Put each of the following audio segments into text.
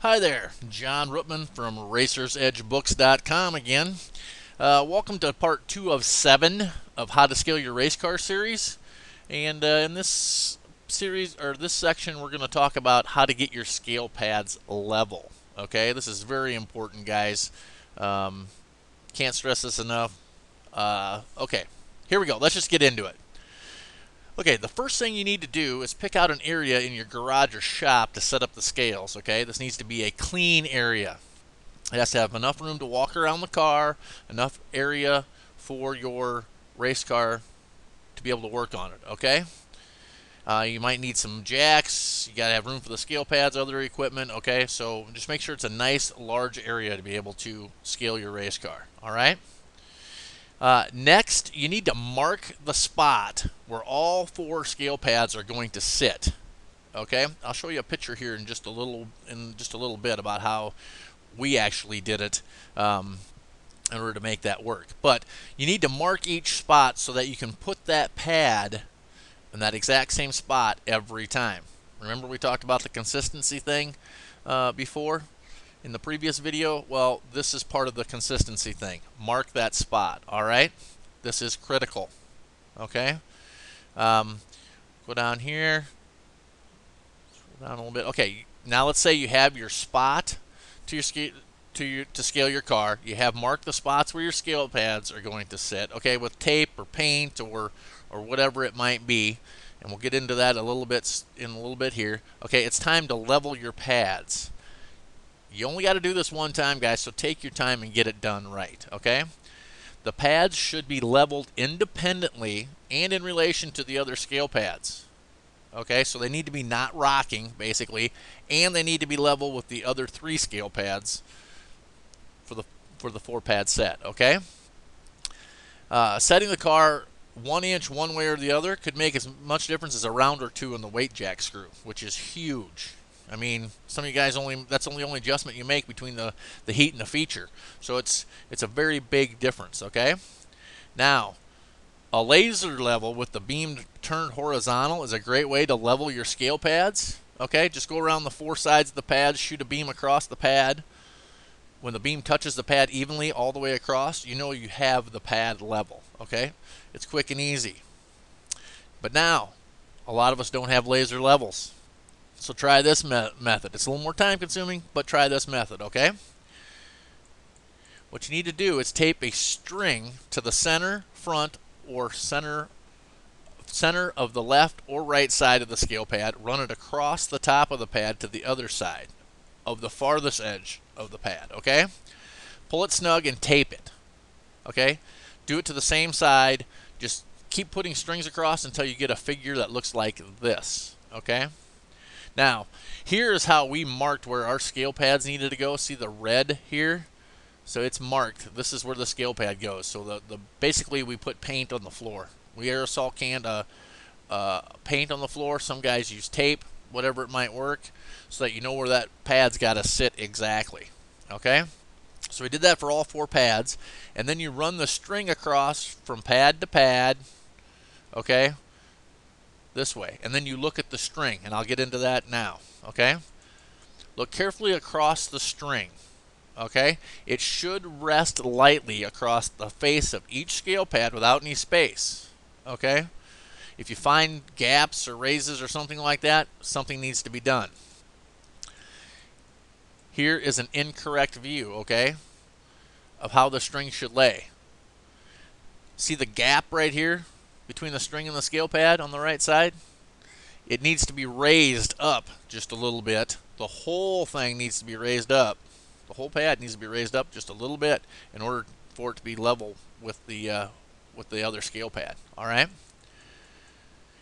Hi there, Jon Roetman from RacersEdgeBooks.com again. Welcome to part 2 of 7 of How to Scale Your Race Car series. And in this series, or this section, we're going to talk about how to get your scale pads level. Okay, this is very important, guys. Can't stress this enough. Okay, here we go. Let's just get into it. Okay, the first thing you need to do is pick out an area in your garage or shop to set up the scales, okay? This needs to be a clean area. It has to have enough room to walk around the car, enough area for your race car to be able to work on it, okay? You might need some jacks. You got to have room for the scale pads, other equipment, okay? So just make sure it's a nice, large area to be able to scale your race car, all right? Next, you need to mark the spot where all 4 scale pads are going to sit. Okay, I'll show you a picture here in just a little bit about how we actually did it in order to make that work. But you need to mark each spot so that you can put that pad in that exact same spot every time. Remember we talked about the consistency thing before? In the previous video, well, this is part of the consistency thing. Mark that spot, all right? This is critical, okay? Go down here, scroll down a little bit. Okay, now let's say you have your spot to scale your car. You have marked the spots where your scale pads are going to sit, okay, with tape or paint or whatever it might be. And we'll get into that in a little bit here. Okay, it's time to level your pads. You only got to do this one time, guys, so take your time and get it done right, okay? The pads should be leveled independently and in relation to the other scale pads, okay? So they need to be not rocking, basically, and they need to be level with the other 3 scale pads for the 4-pad set, okay? Setting the car 1 inch one way or the other could make as much difference as a round or 2 in the weight jack screw, which is huge. I mean, some of you guys that's the only adjustment you make between the heat and the feature. So it's a very big difference, okay? Now, a laser level with the beam turned horizontal is a great way to level your scale pads, okay? Just go around the 4 sides of the pad, shoot a beam across the pad. When the beam touches the pad evenly all the way across, you know you have the pad level, okay? It's quick and easy. But now, a lot of us don't have laser levels. So try this method. It's a little more time consuming, but try this method, okay? What you need to do is tape a string to the center, front, or center of the left or right side of the scale pad. Run it across the top of the pad to the other side of the farthest edge of the pad, okay? Pull it snug and tape it, okay? Do it to the same side. Just keep putting strings across until you get a figure that looks like this, okay? Now, here is how we marked where our scale pads needed to go. See the red here? So it's marked. This is where the scale pad goes. So basically we put paint on the floor. We aerosol canned paint on the floor. Some guys use tape, whatever it might work, so that you know where that pad's got to sit exactly. Okay? So we did that for all 4 pads. And then you run the string across from pad to pad. Okay? This way, and then you look at the string, and I'll get into that now, okay? Look carefully across the string, okay? It should rest lightly across the face of each scale pad without any space, okay? If you find gaps or raises or something like that, something needs to be done. Here is an incorrect view, okay, of how the string should lay. See the gap right here between the string and the scale pad on the right side? It needs to be raised up just a little bit. The whole thing needs to be raised up. The whole pad needs to be raised up just a little bit in order for it to be level with the other scale pad. All right?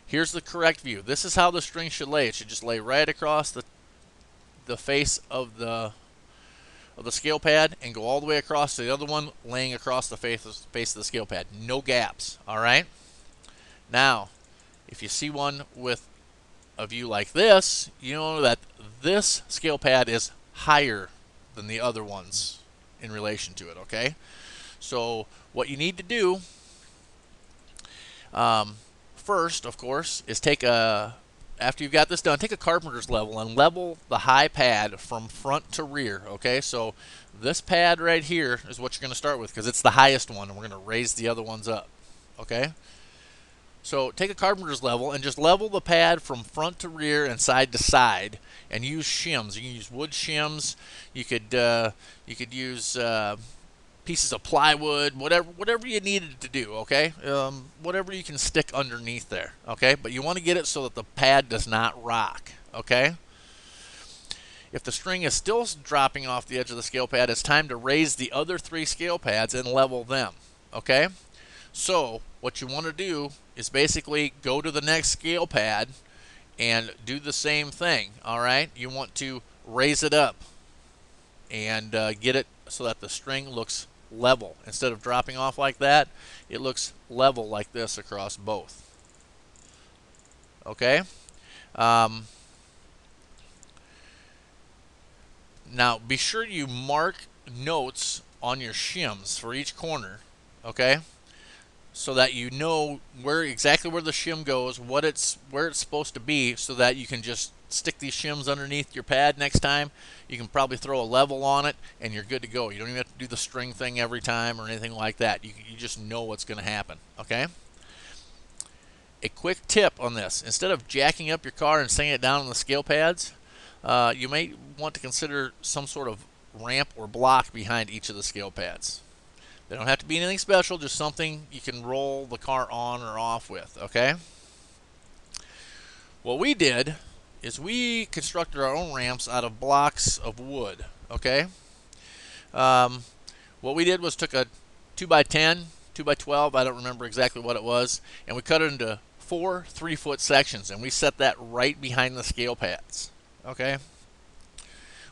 Here's the correct view. This is how the string should lay. It should just lay right across the face of the scale pad and go all the way across to the other one, laying across the face of the scale pad. No gaps. All right? Now, if you see one with a view like this, you know that this scale pad is higher than the other ones in relation to it, okay? So what you need to do first, of course, is take a after you've got this done, take a carpenter's level and level the high pad from front to rear. Okay, so this pad right here is what you're going to start with because it's the highest one, and we're going to raise the other ones up. Okay, so take a carpenter's level and just level the pad from front to rear and side to side, and use shims. You can use wood shims. You could use pieces of plywood, whatever you needed to do, okay? Whatever you can stick underneath there, okay? But you want to get it so that the pad does not rock, okay? If the string is still dropping off the edge of the scale pad, it's time to raise the other 3 scale pads and level them, okay? So what you want to do is basically go to the next scale pad and do the same thing, all right? You want to raise it up and get it so that the string looks level. Instead of dropping off like that, it looks level like this across both. Okay? Now, be sure you mark notes on your shims for each corner, okay? So that you know exactly where the shim goes, where it's supposed to be, so that you can just stick these shims underneath your pad next time. You can probably throw a level on it and you're good to go. You don't even have to do the string thing every time or anything like that. You just know what's going to happen, okay? A quick tip on this: instead of jacking up your car and setting it down on the scale pads, you may want to consider some sort of ramp or block behind each of the scale pads. They don't have to be anything special, just something you can roll the car on or off with, okay? What we did is we constructed our own ramps out of blocks of wood, okay? What we did was took a 2x10, 2x12, I don't remember exactly what it was, and we cut it into 4 3-foot sections, and we set that right behind the scale pads, okay?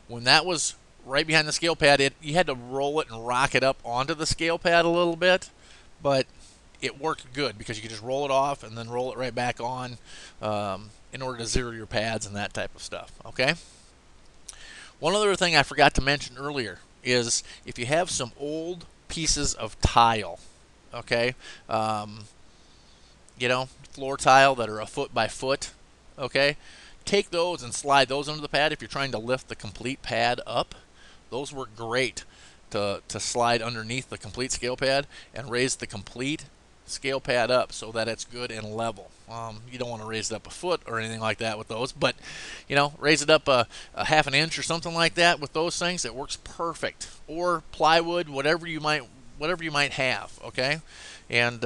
When that was right behind the scale pad, you had to roll it and rock it up onto the scale pad a little bit, but it worked good because you could just roll it off and then roll it right back on in order to zero your pads and that type of stuff, okay? One other thing I forgot to mention earlier is if you have some old pieces of tile, okay, floor tile that are a foot by foot, okay, take those and slide those under the pad if you're trying to lift the complete pad up. Those work great to slide underneath the complete scale pad and raise the complete scale pad up so that it's good and level. You don't want to raise it up a foot or anything like that with those, but raise it up a half an inch or something like that with those things. It works perfect. Or plywood, whatever you might have, okay, and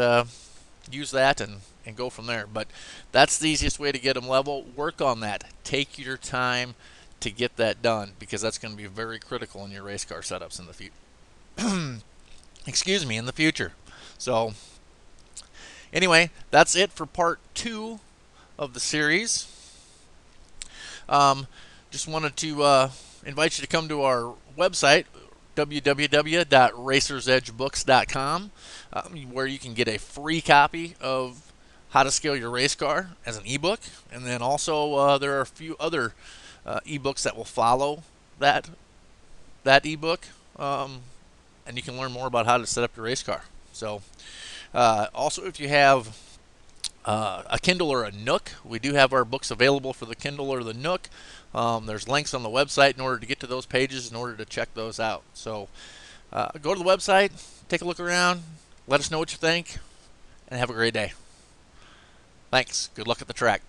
use that and go from there. But that's the easiest way to get them level. Work on that. Take your time to get that done because that's going to be very critical in your race car setups in the future. Excuse me, in the future. So anyway, that's it for part 2 of the series. Just wanted to invite you to come to our website, www.racersedgebooks.com, where you can get a free copy of How to Scale Your Race Car as an ebook, and then also there are a few other ebooks that will follow that ebook, and you can learn more about how to set up your race car. So also, if you have a Kindle or a Nook, we do have our books available for the Kindle or the Nook. There's links on the website in order to get to those pages in order to check those out. So go to the website, take a look around, let us know what you think, and have a great day. Thanks. Good luck at the track.